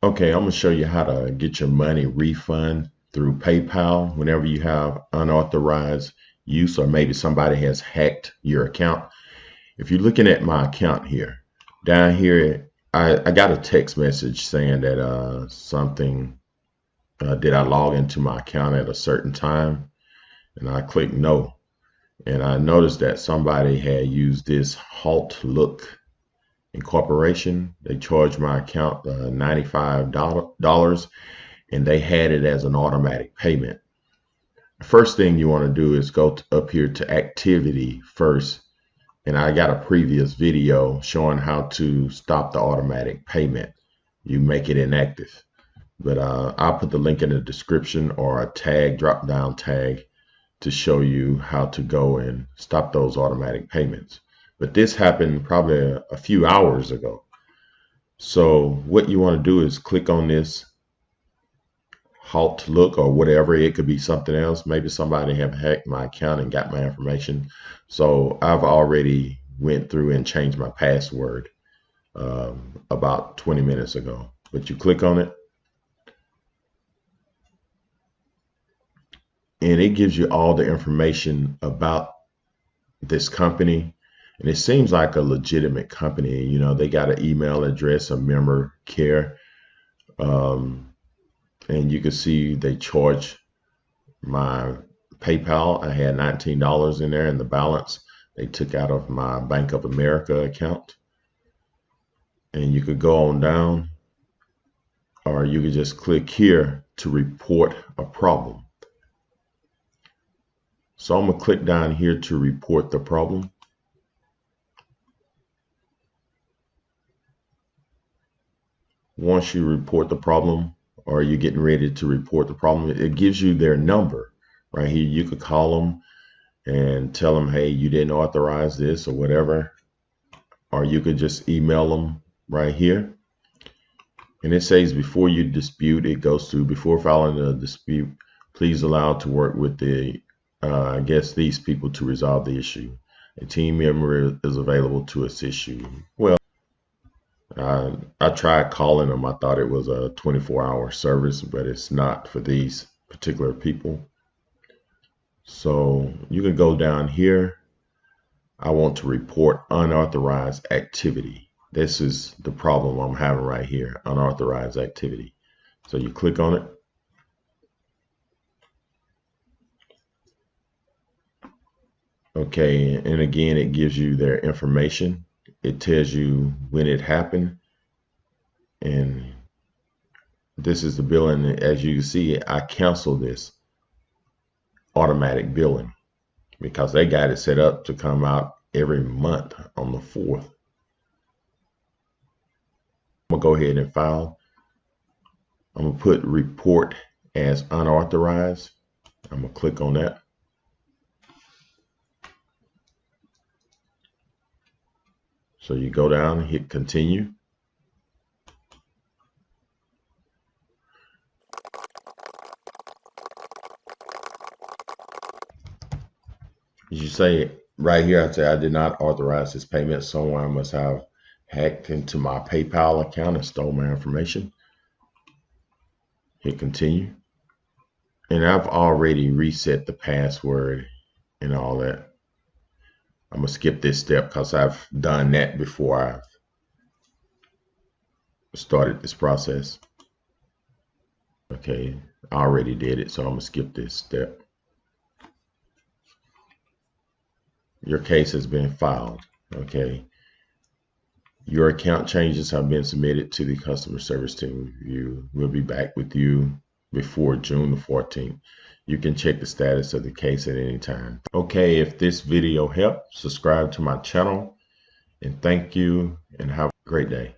Okay, I'm going to show you how to get your money refund through PayPal whenever you have unauthorized use or maybe somebody has hacked your account. If you're looking at my account here, down here, I got a text message saying that did I log into my account at a certain time? And I clicked no. And I noticed that somebody had used this Halt Look Incorporation. They charged my account $95 and they had it as an automatic payment. The first thing you want to do is go up here to activity first. And I got a previous video showing how to stop the automatic payment. You make it inactive. But I'll put the link in the description or a tag, drop down tag to show you how to go and stop those automatic payments. But this happened probably a few hours ago. So what you want to do is click on this Halt Look or whatever. It could be something else. Maybe somebody have hacked my account and got my information. So I've already went through and changed my password about 20 minutes ago. But you click on it and it gives you all the information about this company. And it seems like a legitimate company. You know, they got an email address, a member care. And you can see they charge my PayPal. I had $19 in there, and the balance they took out of my Bank of America account. And you could go on down, or you could just click here to report a problem. So I'm going to click down here to report the problem. Once you report the problem, or you're getting ready to report the problem, it gives you their number right here. You could call them and tell them, hey, you didn't authorize this or whatever. Or you could just email them right here. And it says before you dispute, it goes to before filing a dispute, please allow to work with the I guess these people to resolve the issue. A team member is available to assist you. Well, I tried calling them. I thought it was a 24-hour service, but it's not for these particular people. So you can go down here. I want to report unauthorized activity. This is the problem I'm having right here, unauthorized activity. So you click on it. Okay, and again, it gives you their information. It tells you when it happened. And this is the billing. As you can see, I canceled this automatic billing because they got it set up to come out every month on the 4th. I'm going to go ahead and file. I'm going to put report as unauthorized. I'm going to click on that. So you go down, hit continue. You say right here, I say I did not authorize this payment. Someone must have hacked into my PayPal account and stole my information. Hit continue. And I've already reset the password and all that. I'm going to skip this step because I've done that before I've started this process. Okay, I already did it, so I'm going to skip this step. Your case has been filed. Okay. Your account changes have been submitted to the customer service team. We'll be back with you before June the 14th. You can check the status of the case at any time. Okay, if this video helped, subscribe to my channel, and thank you and have a great day.